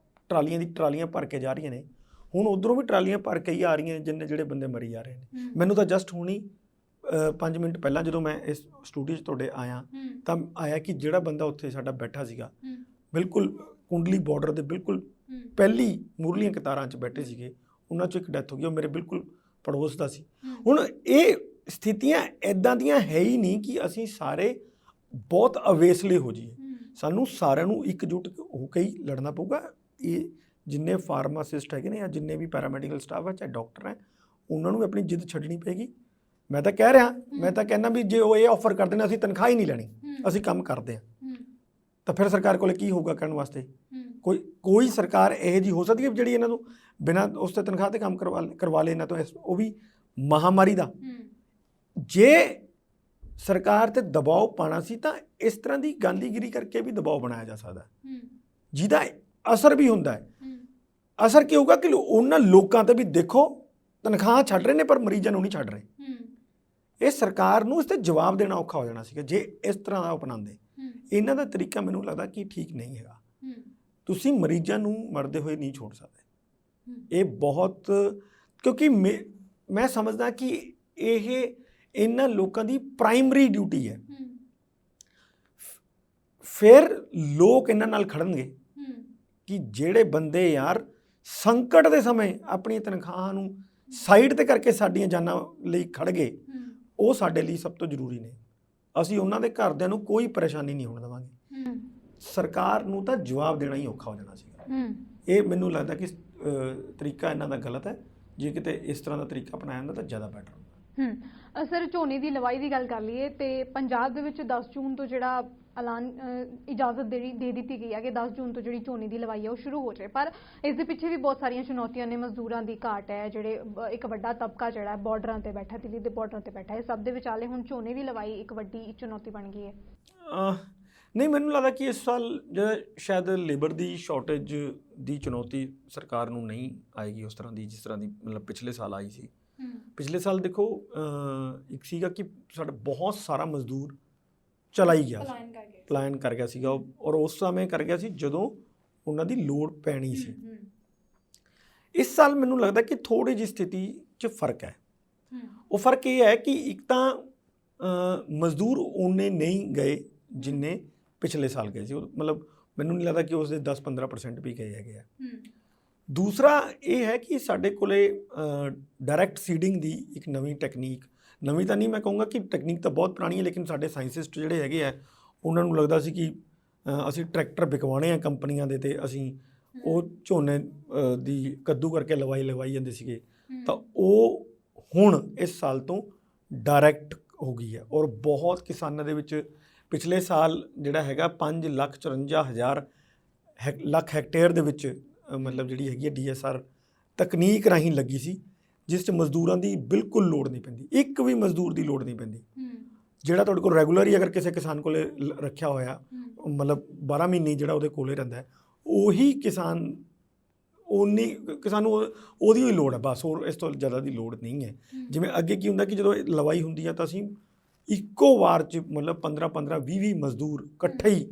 ਟਰਾਲੀਆਂ ਦੀ ਟਰਾਲੀਆਂ ਭਰ ਕੇ ਜਾ ਰਹੀਆਂ ਨੇ। ਹੁਣ ਉੱਧਰੋਂ ਵੀ ਟਰਾਲੀਆਂ ਭਰ ਕੇ ਹੀ ਆ ਰਹੀਆਂ ਨੇ ਜਿਹੜੇ ਬੰਦੇ ਮਰੀ ਜਾ ਰਹੇ ਨੇ। ਮੈਨੂੰ ਤਾਂ ਜਸਟ ਹੁਣੀ 5 ਮਿੰਟ ਪਹਿਲਾਂ ਜਦੋਂ ਮੈਂ ਇਸ ਸਟੂਡੀਓ 'ਚ ਤੁਹਾਡੇ ਆਇਆ ਤਾਂ ਆਇਆ ਕਿ ਜਿਹੜਾ ਬੰਦਾ ਉੱਥੇ ਸਾਡਾ ਬੈਠਾ ਸੀਗਾ ਬਿਲਕੁਲ ਕੁੰਡਲੀ ਬਾਰਡਰ ਦੇ ਬਿਲਕੁਲ ਪਹਿਲੀ ਮੂਰਲੀਆਂ ਕਤਾਰਾਂ 'ਚ ਬੈਠੇ ਸੀਗੇ, ਉਹਨਾਂ 'ਚੋਂ ਇੱਕ ਡੈਥ ਹੋ ਗਈ। ਉਹ ਮੇਰੇ ਬਿਲਕੁਲ ਪੜੋਸ ਦਾ ਸੀ। ਹੁਣ ਇਹ ਸਥਿਤੀਆਂ ਇੱਦਾਂ ਦੀਆਂ ਹੈ ਹੀ ਨਹੀਂ ਕਿ ਅਸੀਂ ਸਾਰੇ ਬਹੁਤ ਅਵੇਸਲੇ ਹੋ ਜਾਈਏ। ਸਾਨੂੰ ਸਾਰਿਆਂ ਨੂੰ ਇਕਜੁੱਟ ਹੋ ਕੇ ਹੀ ਲੜਨਾ ਪਊਗਾ। ਇਹ ਜਿੰਨੇ ਫਾਰਮਾਸਿਸਟ ਹੈਗੇ ਨੇ ਜਾਂ ਜਿੰਨੇ ਵੀ ਪੈਰਾਮੈਡੀਕਲ ਸਟਾਫ ਹੈ, ਚਾਹੇ ਡਾਕਟਰ ਹੈ, ਉਹਨਾਂ ਨੂੰ ਆਪਣੀ ਜਿੱਦ ਛੱਡਣੀ ਪਏਗੀ। ਮੈਂ ਤਾਂ ਕਹਿ ਰਿਹਾ, ਮੈਂ ਤਾਂ ਕਹਿੰਦਾ ਵੀ ਜੇ ਉਹ ਇਹ ਆਫਰ ਕਰਦੇ ਨੇ ਅਸੀਂ ਤਨਖਾਹ ਹੀ ਨਹੀਂ ਲੈਣੀ, ਅਸੀਂ ਕੰਮ ਕਰਦੇ ਹਾਂ, ਤਾਂ ਫਿਰ ਸਰਕਾਰ ਕੋਲ ਕੀ ਹੋਊਗਾ ਕਰਨ ਵਾਸਤੇ? ਕੋਈ ਸਰਕਾਰ ਇਹੋ ਜਿਹੀ ਹੋ ਸਕਦੀ ਹੈ ਜਿਹੜੀ ਇਹਨਾਂ ਨੂੰ ਬਿਨਾਂ ਉਸ ਤੇ ਤਨਖਾਹ ਤੇ ਕੰਮ ਕਰਵਾ ਲੇ ਇਹਨਾਂ ਤੋਂ, ਉਹ ਵੀ ਮਹਾਮਾਰੀ ਦਾ। ਜੇ ਸਰਕਾਰ ਤੇ ਦਬਾਅ ਪਾਉਣਾ ਸੀ ਤਾਂ ਇਸ ਤਰ੍ਹਾਂ ਦੀ ਗਾਂਧੀਗਿਰੀ ਕਰਕੇ ਵੀ ਦਬਾਅ ਬਣਾਇਆ ਜਾ ਸਕਦਾ, ਜਿਹਦਾ ਅਸਰ ਵੀ ਹੁੰਦਾ ਹੈ। ਅਸਰ ਕੀ ਹੋਊਗਾ ਕਿ ਉਹਨਾਂ ਲੋਕਾਂ ਤੇ ਵੀ ਦੇਖੋ ਤਨਖਾਹ ਛੱਡ ਰਹੇ ਨੇ ਪਰ ਮਰੀਜ਼ਾਂ ਨੂੰ ਨਹੀਂ ਛੱਡ ਰਹੇ। ਇਹ ਸਰਕਾਰ ਨੂੰ ਇਸ ਤੇ ਜਵਾਬ ਦੇਣਾ ਔਖਾ ਹੋ ਜਾਣਾ ਸੀਗਾ ਜੇ ਇਸ ਤਰ੍ਹਾਂ ਦਾ ਅਪਣਾਉਂਦੇ। ਇਹਨਾਂ ਦਾ ਤਰੀਕਾ ਮੈਨੂੰ ਲੱਗਦਾ ਕਿ ਠੀਕ ਨਹੀਂ ਹੈਗਾ। ਤੁਸੀਂ ਮਰੀਜ਼ਾਂ ਨੂੰ ਮਰਦੇ ਹੋਏ ਨਹੀਂ ਛੋੜ ਸਕਦੇ। ਇਹ ਬਹੁਤ, ਕਿਉਂਕਿ ਮੈਂ ਸਮਝਦਾ ਕਿ ਇਹ ਇਹਨਾਂ ਲੋਕਾਂ ਦੀ ਪ੍ਰਾਇਮਰੀ ਡਿਊਟੀ ਹੈ। ਫਿਰ ਲੋਕ ਇਹਨਾਂ ਨਾਲ ਖੜਨਗੇ ਕਿ ਜਿਹੜੇ ਬੰਦੇ ਯਾਰ ਸੰਕਟ ਦੇ ਸਮੇਂ ਆਪਣੀ ਤਨਖਾਹਾਂ ਨੂੰ ਸਾਈਡ ਤੇ ਕਰਕੇ ਸਾਡੀਆਂ ਜਾਨਾਂ ਲਈ ਖੜ ਗਏ, ਉਹ ਸਾਡੇ ਲਈ ਸਭ ਤੋਂ ਜ਼ਰੂਰੀ ਨੇ। ਅਸੀਂ ਉਹਨਾਂ ਦੇ ਘਰਦਿਆਂ ਨੂੰ ਕੋਈ ਪਰੇਸ਼ਾਨੀ ਨਹੀਂ ਹੋਣ ਦੇਵਾਂਗੇ। ਸਰਕਾਰ ਨੂੰ ਤਾਂ ਜਵਾਬ ਦੇਣਾ ਹੀ ਔਖਾ ਹੋ ਜਾਣਾ ਸੀਗਾ। ਇਹ ਮੈਨੂੰ ਲੱਗਦਾ ਕਿ ਤਰੀਕਾ ਇਹਨਾਂ ਦਾ ਗਲਤ ਹੈ। ਜੇ ਕਿਤੇ ਇਸ ਤਰ੍ਹਾਂ ਦਾ ਤਰੀਕਾ ਅਪਣਾਇਆ ਜਾਂਦਾ ਤਾਂ ਜ਼ਿਆਦਾ ਬੈਟਰ ਹੁੰਦਾ। ਸਰ, ਝੋਨੇ ਦੀ ਲਵਾਈ ਦੀ ਗੱਲ ਕਰ ਲਈਏ ਤੇ ਪੰਜਾਬ ਦੇ ਵਿੱਚ 10 ਜੂਨ ਤੋਂ ਜਿਹੜਾ ਐਲਾਨ ਇਜਾਜ਼ਤ ਦੇ ਦਿੱਤੀ ਗਈ ਹੈ ਕਿ 10 ਜੂਨ ਤੋਂ ਜਿਹੜੀ ਝੋਨੇ ਦੀ ਲਵਾਈ ਹੈ ਉਹ ਸ਼ੁਰੂ ਹੋ ਜਾਏ, ਪਰ ਇਸ ਦੇ ਪਿੱਛੇ ਵੀ ਬਹੁਤ ਸਾਰੀਆਂ ਚੁਣੌਤੀਆਂ ਨੇ। ਮਜ਼ਦੂਰਾਂ ਦੀ ਘਾਟ ਹੈ, ਜਿਹੜੇ ਇੱਕ ਵੱਡਾ ਤਬਕਾ ਜਿਹੜਾ ਬਾਰਡਰਾਂ ਤੇ ਬੈਠਾ, ਦਿੱਲੀ ਦੇ ਬਾਰਡਰਾਂ ਤੇ ਬੈਠਾ, ਇਹ ਸਭ ਦੇ ਵਿਚਾਲੇ ਹੁਣ ਝੋਨੇ ਦੀ ਲਵਾਈ ਇੱਕ ਵੱਡੀ ਚੁਣੌਤੀ ਬਣ ਗਈ ਹੈ। ਨਹੀਂ, ਮੈਨੂੰ ਲੱਗਦਾ ਕਿ ਇਸ ਸਾਲ ਜਿਹੜਾ ਸ਼ਾਇਦ ਲੇਬਰ ਦੀ ਸ਼ਾਰਟੇਜ ਦੀ ਚੁਣੌਤੀ ਸਰਕਾਰ ਨੂੰ ਨਹੀਂ ਆਏਗੀ ਉਸ ਤਰ੍ਹਾਂ ਦੀ ਜਿਸ ਤਰ੍ਹਾਂ ਦੀ ਮਤਲਬ ਪਿਛਲੇ ਸਾਲ ਆਈ ਸੀ। ਪਿਛਲੇ ਸਾਲ ਦੇਖੋ ਇੱਕ ਸੀਗਾ ਕਿ ਸਾਡਾ ਬਹੁਤ ਸਾਰਾ ਮਜ਼ਦੂਰ ਚਲਾ ਹੀ ਗਿਆ, ਪਲਾਇਨ ਕਰ ਗਿਆ ਸੀਗਾ, ਔਰ ਉਸ ਸਮੇਂ ਕਰ ਗਿਆ ਸੀ ਜਦੋਂ ਉਹਨਾਂ ਦੀ ਲੋੜ ਪੈਣੀ ਸੀ। ਇਸ ਸਾਲ ਮੈਨੂੰ ਲੱਗਦਾ ਕਿ ਥੋੜੀ ਜਿਹੀ ਸਥਿਤੀ 'ਚ ਫਰਕ ਹੈ। ਉਹ ਫਰਕ ਇਹ ਹੈ ਕਿ ਇੱਕ ਤਾਂ ਮਜ਼ਦੂਰ ਉਹਨੇ ਨਹੀਂ ਗਏ ਜਿੰਨੇ ਪਿਛਲੇ ਸਾਲ ਗਏ ਸੀ। ਮਤਲਬ ਮੈਨੂੰ ਨਹੀਂ ਲੱਗਦਾ ਕਿ ਉਸ ਦੇ 10-15% ਵੀ ਗਏ ਹੈਗੇ ਆ। ਦੂਸਰਾ ਇਹ ਹੈ ਕਿ ਸਾਡੇ ਕੋਲੇ ਡਾਇਰੈਕਟ ਸੀਡਿੰਗ ਦੀ ਇੱਕ ਨਵੀਂ ਟੈਕਨੀਕ, ਨਵੀਂ ਤਾਂ ਨਹੀਂ ਮੈਂ ਕਹੂੰਗਾ ਕਿ ਟੈਕਨੀਕ ਤਾਂ ਬਹੁਤ ਪੁਰਾਣੀ ਹੈ, ਲੇਕਿਨ ਸਾਡੇ ਸਾਇੰਸਿਸਟ ਜਿਹੜੇ ਹੈਗੇ ਆ ਉਹਨਾਂ ਨੂੰ ਲੱਗਦਾ ਸੀ ਕਿ ਅਸੀਂ ਟਰੈਕਟਰ ਵਿਕਵਾਉਣੇ ਆ ਕੰਪਨੀਆਂ ਦੇ ਤੇ ਅਸੀਂ ਉਹ ਝੋਨੇ ਦੀ ਕੱਦੂ ਕਰਕੇ ਲਵਾਈ ਜਾਂਦੇ ਸੀਗੇ। ਤਾਂ ਉਹ ਹੁਣ ਇਸ ਸਾਲ ਤੋਂ ਡਾਇਰੈਕਟ ਹੋ ਗਈ ਹੈ ਔਰ ਬਹੁਤ ਕਿਸਾਨਾਂ ਦੇ ਵਿੱਚ ਪਿਛਲੇ ਸਾਲ ਜਿਹੜਾ ਹੈਗਾ 5,54,000 ਲੱਖ ਹੈਕਟੇਅਰ ਦੇ ਵਿੱਚ ਮਤਲਬ ਜਿਹੜੀ ਹੈਗੀ ਹੈ DSR ਤਕਨੀਕ ਰਾਹੀਂ ਲੱਗੀ ਸੀ, ਜਿਸ 'ਚ ਮਜ਼ਦੂਰਾਂ ਦੀ ਬਿਲਕੁਲ ਲੋੜ ਨਹੀਂ ਪੈਂਦੀ, ਇੱਕ ਵੀ ਮਜ਼ਦੂਰ ਦੀ ਲੋੜ ਨਹੀਂ ਪੈਂਦੀ। ਜਿਹੜਾ ਤੁਹਾਡੇ ਕੋਲ ਰੈਗੂਲਰ ਹੀ ਅਗਰ ਕਿਸੇ ਕਿਸਾਨ ਕੋਲੇ ਰੱਖਿਆ ਹੋਇਆ ਮਤਲਬ 12 ਮਹੀਨੇ ਜਿਹੜਾ ਉਹਦੇ ਕੋਲੇ ਰਹਿੰਦਾ, ਉਹੀ ਕਿਸਾਨ ਉਨੀ ਕਿਸਾਨ ਨੂੰ ਉਹਦੀ ਹੀ ਲੋੜ ਹੈ, ਬਸ ਹੋਰ ਇਸ ਤੋਂ ਜ਼ਿਆਦਾ ਦੀ ਲੋੜ ਨਹੀਂ ਹੈ। ਜਿਵੇਂ ਅੱਗੇ ਕੀ ਹੁੰਦਾ ਕਿ ਜਦੋਂ ਲਵਾਈ ਹੁੰਦੀ ਹੈ ਤਾਂ ਅਸੀਂ ਇੱਕੋ ਵਾਰ 'ਚ ਮਤਲਬ 15-15 20-20 ਮਜ਼ਦੂਰ ਇਕੱਠੇ ਹੀ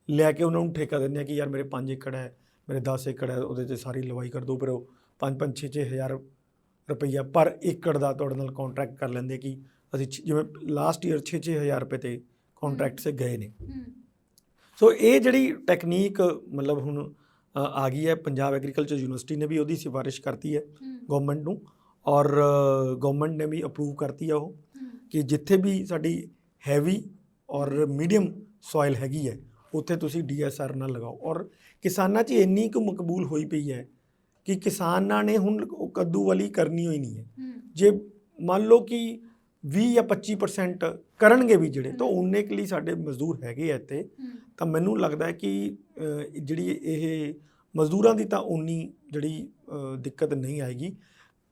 ਲੈ ਕੇ ਉਹਨਾਂ ਨੂੰ ਠੇਕਾ ਦਿੰਦੇ ਆ ਕਿ ਯਾਰ ਮੇਰੇ 5 ਏਕੜ ਹੈ, ਮੇਰੇ 10 ਏਕੜ ਹੈ, ਉਹਦੇ 'ਚ ਸਾਰੀ ਲਵਾਈ ਕਰ ਦਿਓ। ਫਿਰ ਉਹ 5-5 6-6 ਹਜ਼ਾਰ ਰੁਪਈਆ ਪਰ ਏਕੜ ਦਾ ਤੁਹਾਡੇ ਨਾਲ ਕੰਟਰੈਕਟ ਕਰ ਲੈਂਦੇ ਕਿ ਅਸੀਂ ਜਿਵੇਂ ਲਾਸਟ ਈਅਰ 6-6 ਹਜ਼ਾਰ ਰੁਪਏ 'ਤੇ ਕੰਟਰੈਕਟ 'ਤੇ ਗਏ ਨੇ। ਸੋ ਇਹ ਜਿਹੜੀ ਟੈਕਨੀਕ ਮਤਲਬ ਹੁਣ ਆ ਗਈ ਹੈ, ਪੰਜਾਬ ਐਗਰੀਕਲਚਰ ਯੂਨੀਵਰਸਿਟੀ ਨੇ ਵੀ ਉਹਦੀ ਸਿਫਾਰਿਸ਼ ਕਰਤੀ ਹੈ ਗਵਰਨਮੈਂਟ ਨੂੰ, ਔਰ ਗਵਰਨਮੈਂਟ ਨੇ ਵੀ ਅਪਰੂਵ ਕਰਤੀ ਹੈ ਉਹ ਕਿ ਜਿੱਥੇ ਵੀ ਸਾਡੀ ਹੈਵੀ ਔਰ ਮੀਡੀਅਮ ਸੋਇਲ ਹੈਗੀ ਹੈ ਉੱਥੇ ਤੁਸੀਂ DSR ਨਾ ਲਗਾਓ। ਔਰ ਕਿਸਾਨਾਂ 'ਚ ਇੰਨੀ ਕੁ ਮਕਬੂਲ ਹੋਈ ਪਈ ਹੈ ਕਿ ਕਿਸਾਨਾਂ ਨੇ ਹੁਣ ਉਹ ਕੱਦੂ ਵਾਲੀ ਕਰਨੀ ਹੋਈ ਨਹੀਂ ਹੈ। ਜੇ ਮੰਨ ਲਓ ਕਿ 20 ਜਾਂ 25% ਕਰਨਗੇ ਵੀ ਜਿਹੜੇ, ਤਾਂ ਉਨੇ ਕੁ ਲਈ ਸਾਡੇ ਮਜ਼ਦੂਰ ਹੈਗੇ ਆ ਇੱਥੇ, ਤਾਂ ਮੈਨੂੰ ਲੱਗਦਾ ਹੈ ਕਿ ਜਿਹੜੀ ਇਹ ਮਜ਼ਦੂਰਾਂ ਦੀ ਤਾਂ ਉਨੀ ਜਿਹੜੀ ਦਿੱਕਤ ਨਹੀਂ ਆਏਗੀ।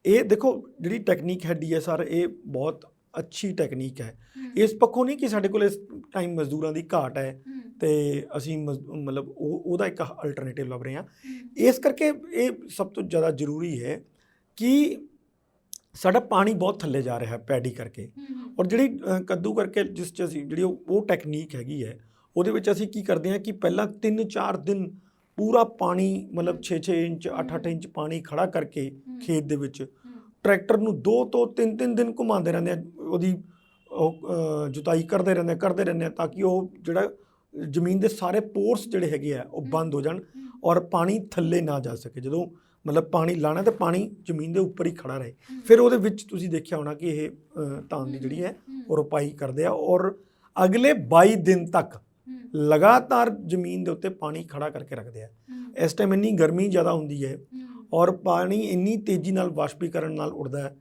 ਇਹ ਦੇਖੋ ਜਿਹੜੀ ਟੈਕਨੀਕ ਹੈ DSR, ਇਹ ਬਹੁਤ ਅੱਛੀ ਟੈਕਨੀਕ ਹੈ। ਇਸ ਪੱਖੋਂ ਨਹੀਂ ਕਿ ਸਾਡੇ ਕੋਲ ਇਸ ਟਾਈਮ ਮਜ਼ਦੂਰਾਂ ਦੀ ਘਾਟ ਹੈ ਤੇ ਅਸੀਂ ਮਤਲਬ ਉਹਦਾ ਇੱਕ ਅਲਟਰਨੇਟਿਵ ਲੱਭ ਰਹੇ ਹਾਂ। ਇਸ ਕਰਕੇ ਇਹ ਸਭ ਤੋਂ ਜ਼ਿਆਦਾ ਜ਼ਰੂਰੀ ਹੈ ਕਿ ਸਾਡਾ ਪਾਣੀ ਬਹੁਤ ਥੱਲੇ ਜਾ ਰਿਹਾ ਹੈ ਪੈਡੀ ਕਰਕੇ, ਔਰ ਜਿਹੜੀ ਕੱਦੂ ਕਰਕੇ ਜਿਸ 'ਚ ਅਸੀਂ ਜਿਹੜੀ ਉਹ ਟੈਕਨੀਕ ਹੈਗੀ ਹੈ ਉਹਦੇ ਵਿੱਚ ਅਸੀਂ ਕੀ ਕਰਦੇ ਹਾਂ ਕਿ ਪਹਿਲਾਂ 3-4 ਦਿਨ ਪੂਰਾ ਪਾਣੀ ਮਤਲਬ 6-6 ਇੰਚ 8-8 ਇੰਚ ਪਾਣੀ ਖੜਾ ਕਰਕੇ ਖੇਤ ਦੇ ਵਿੱਚ ਟਰੈਕਟਰ ਨੂੰ 2 ਤੋਂ 3 ਦਿਨ ਘੁਮਾਉਂਦੇ ਰਹਿੰਦੇ ਆ, ਉਹਦੀ ਜੁਤਾਈ ਕਰਦੇ ਰਹਿੰਦੇ ਆ ਤਾਂ ਕਿ ਉਹ ਜਿਹੜਾ ਜ਼ਮੀਨ ਦੇ ਸਾਰੇ ਪੋਰਸ ਜਿਹੜੇ ਹੈਗੇ ਆ ਉਹ ਬੰਦ ਹੋ ਜਾਣ ਔਰ ਪਾਣੀ ਥੱਲੇ ਨਾ ਜਾ ਸਕੇ। ਜਦੋਂ ਮਤਲਬ ਪਾਣੀ ਲਾਣਾ ਤਾਂ ਪਾਣੀ ਜ਼ਮੀਨ ਦੇ ਉੱਪਰ ਹੀ ਖੜਾ ਰਹੇ। ਫਿਰ ਉਹਦੇ ਵਿੱਚ ਤੁਸੀਂ ਦੇਖਿਆ ਹੋਣਾ ਕਿ ਇਹ ਧਾਨ ਦੀ ਜਿਹੜੀ ਹੈ ਉਹ ਰੋਪਾਈ ਕਰਦੇ ਆ ਔਰ ਅਗਲੇ 22 ਦਿਨ ਤੱਕ ਲਗਾਤਾਰ ਜ਼ਮੀਨ ਦੇ ਉੱਤੇ ਪਾਣੀ ਖੜਾ ਕਰਕੇ ਰੱਖਦੇ ਆ। ਇਸ ਟਾਈਮ ਇੰਨੀ ਗਰਮੀ ਜ਼ਿਆਦਾ ਹੁੰਦੀ ਹੈ ਔਰ ਪਾਣੀ ਇੰਨੀ ਤੇਜ਼ੀ ਨਾਲ ਵਾਸ਼ਪੀਕਰਨ ਨਾਲ ਉੱਡਦਾ ਹੈ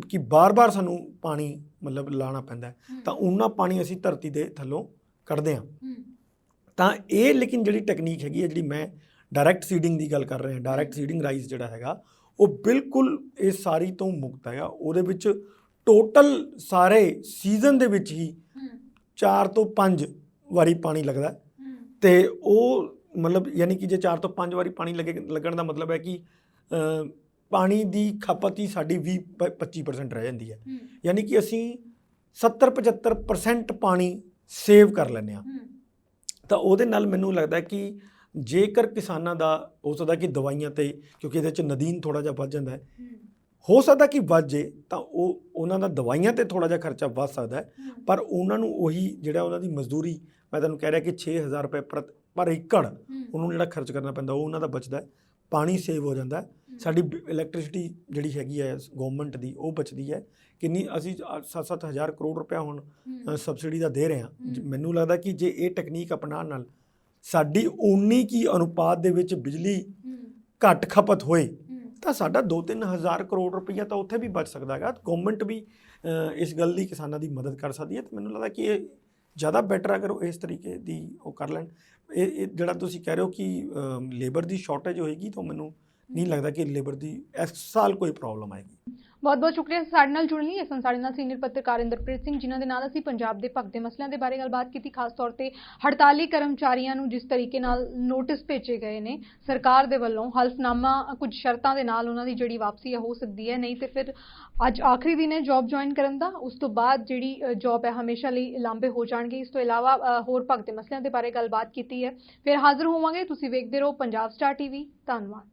ਕਿ ਬਾਰ-ਬਾਰ ਸਾਨੂੰ ਪਾਣੀ ਮਤਲਬ ਲਾਣਾ ਪੈਂਦਾ, ਤਾਂ ਉਹਨਾਂ ਪਾਣੀ ਅਸੀਂ ਧਰਤੀ ਦੇ ਥੱਲੋਂ ਕੱਢਦੇ ਹਾਂ। ਤਾਂ ਇਹ ਲੇਕਿਨ ਜਿਹੜੀ ਟੈਕਨੀਕ ਹੈਗੀ ਹੈ, ਜਿਹੜੀ ਮੈਂ ਡਾਇਰੈਕਟ ਸੀਡਿੰਗ ਦੀ ਗੱਲ ਕਰ ਰਹੇ ਹਾਂ, ਡਾਇਰੈਕਟ ਸੀਡਿੰਗ ਰਾਈਸ ਜਿਹੜਾ ਹੈਗਾ ਉਹ ਬਿਲਕੁਲ ਇਹ ਸਾਰੀ ਤੋਂ ਮੁਕਤ ਹੈਗਾ। ਉਹਦੇ ਵਿੱਚ ਟੋਟਲ ਸਾਰੇ ਸੀਜ਼ਨ ਦੇ ਵਿੱਚ ਹੀ 4 ਤੋਂ 5 ਵਾਰੀ ਪਾਣੀ ਲੱਗਦਾ, ਤੇ ਉਹ ਮਤਲਬ ਯਾਨੀ ਕਿ ਜੇ 4 ਤੋਂ 5 ਵਾਰੀ ਪਾਣੀ ਲੱਗਣ ਦਾ ਮਤਲਬ ਹੈ ਕਿ ਪਾਣੀ ਦੀ ਖਪਤ ਹੀ ਸਾਡੀ 20-25% ਰਹਿ ਜਾਂਦੀ ਹੈ। ਯਾਨੀ ਕਿ ਅਸੀਂ 70-75% ਪਾਣੀ ਸੇਵ ਕਰ ਲੈਂਦੇ ਹਾਂ। ਤਾਂ ਉਹਦੇ ਨਾਲ ਮੈਨੂੰ ਲੱਗਦਾ ਕਿ ਜੇਕਰ ਕਿਸਾਨਾਂ ਦਾ ਹੋ ਸਕਦਾ ਕਿ ਦਵਾਈਆਂ 'ਤੇ, ਕਿਉਂਕਿ ਇਹਦੇ 'ਚ ਨਦੀਨ ਥੋੜ੍ਹਾ ਜਿਹਾ ਵੱਧ ਜਾਂਦਾ ਹੈ, ਹੋ ਸਕਦਾ ਕਿ ਵੱਧ ਜੇ ਤਾਂ ਉਹਨਾਂ ਦਾ ਦਵਾਈਆਂ 'ਤੇ ਥੋੜ੍ਹਾ ਜਿਹਾ ਖਰਚਾ ਵੱਧ ਸਕਦਾ ਹੈ, ਪਰ ਉਹਨਾਂ ਨੂੰ ਉਹੀ ਜਿਹੜਾ ਉਹਨਾਂ ਦੀ ਮਜ਼ਦੂਰੀ, ਮੈਂ ਤੁਹਾਨੂੰ ਕਹਿ ਰਿਹਾ ਕਿ 6,000 ਰੁਪਏ ਪਰ ਏਕੜ ਉਹਨੂੰ ਜਿਹੜਾ ਖਰਚ ਕਰਨਾ ਪੈਂਦਾ ਉਹ ਉਹਨਾਂ ਦਾ ਬਚਦਾ, ਪਾਣੀ ਸੇਵ ਹੋ ਜਾਂਦਾ। ਸਾਡੀ ਇਲੈਕਟ੍ਰਿਸਿਟੀ ਜਿਹੜੀ ਹੈਗੀ ਹੈ ਗਵਰਨਮੈਂਟ ਦੀ ਉਹ ਬਚਦੀ ਹੈ। ਕਿੰਨੀ ਅਸੀਂ 7-7 ਹਜ਼ਾਰ ਕਰੋੜ ਰੁਪਇਆ ਹੁਣ ਸਬਸਿਡੀ ਦਾ ਦੇ ਰਹੇ ਹਾਂ। ਮੈਨੂੰ ਲੱਗਦਾ ਕਿ ਜੇ ਇਹ ਟੈਕਨੀਕ ਅਪਣਾਉਣ ਨਾਲ ਸਾਡੀ ਉਨੀ ਕੀ ਅਨੁਪਾਤ ਦੇ ਵਿੱਚ ਬਿਜਲੀ ਘੱਟ ਖਪਤ ਹੋਏ ਤਾਂ ਸਾਡਾ 2-3 ਹਜ਼ਾਰ ਕਰੋੜ ਰੁਪਈਆ ਤਾਂ ਉੱਥੇ ਵੀ ਬਚ ਸਕਦਾ ਹੈਗਾ। ਗਵਰਨਮੈਂਟ ਵੀ ਇਸ ਗੱਲ ਦੀ ਕਿਸਾਨਾਂ ਦੀ ਮਦਦ ਕਰ ਸਕਦੀ ਹੈ। ਤਾਂ ਮੈਨੂੰ ਲੱਗਦਾ ਕਿ ਇਹ ਜ਼ਿਆਦਾ ਬੈਟਰ ਅਗਰ ਉਹ ਇਸ ਤਰੀਕੇ ਦੀ ਉਹ ਕਰ ਲੈਣ। ਇਹ ਜਿਹੜਾ ਤੁਸੀਂ ਕਹਿ ਰਹੇ ਹੋ ਕਿ ਲੇਬਰ ਦੀ ਸ਼ਾਰਟੇਜ ਹੋਏਗੀ, ਤਾਂ ਮੈਨੂੰ ਨਹੀਂ ਲੱਗਦਾ ਕਿ ਲੇਬਰ ਦੀ ਇਸ ਸਾਲ ਕੋਈ ਪ੍ਰੋਬਲਮ ਆਏਗੀ। ਬਹੁਤ ਬਹੁਤ ਸ਼ੁਕਰੀਆ ਸਾਡੇ ਨਾਲ ਜੁੜਨ ਲਈ। ਇਸ ਸਾਡੇ ਨਾਲ ਸੀਨੀਅਰ ਪੱਤਰਕਾਰ ਇੰਦਰਪ੍ਰੀਤ ਸਿੰਘ, ਜਿਨ੍ਹਾਂ ਦੇ ਨਾਲ ਅਸੀਂ ਪੰਜਾਬ ਦੇ ਭਗਦੇ ਮਸਲਿਆਂ ਦੇ ਬਾਰੇ ਗੱਲਬਾਤ ਕੀਤੀ, ਖਾਸ ਤੌਰ ਤੇ ਹੜਤਾਲੀ ਕਰਮਚਾਰੀਆਂ ਨੂੰ ਜਿਸ ਤਰੀਕੇ ਨਾਲ ਨੋਟਿਸ ਭੇਜੇ ਗਏ ਨੇ ਸਰਕਾਰ ਦੇ ਵੱਲੋਂ, ਹਲਫਨਾਮਾ ਕੁਝ ਸ਼ਰਤਾਂ ਦੇ ਨਾਲ ਉਹਨਾਂ ਦੀ ਜਿਹੜੀ ਵਾਪਸੀ ਹੈ ਹੋ ਸਕਦੀ ਹੈ, ਨਹੀਂ ਤੇ ਫਿਰ ਅੱਜ ਆਖਰੀ ਦਿਨ ਹੈ ਜੌਬ ਜੁਆਇਨ ਕਰਨ ਦਾ, ਉਸ ਤੋਂ ਬਾਅਦ ਜਿਹੜੀ ਜੌਬ ਹੈ ਹਮੇਸ਼ਾ ਲਈ ਲਾਂਭੇ ਹੋ ਜਾਣਗੇ। ਇਸ ਤੋਂ ਇਲਾਵਾ ਹੋਰ ਭਗਦੇ ਮਸਲਿਆਂ ਦੇ ਬਾਰੇ ਗੱਲਬਾਤ ਕੀਤੀ ਹੈ। ਫਿਰ ਹਾਜ਼ਰ ਹੋਵਾਂਗੇ। ਤੁਸੀਂ ਵੇਖਦੇ ਰਹੋ ਪੰਜਾਬ ਸਟਾਰ TV। ਧੰਨਵਾਦ।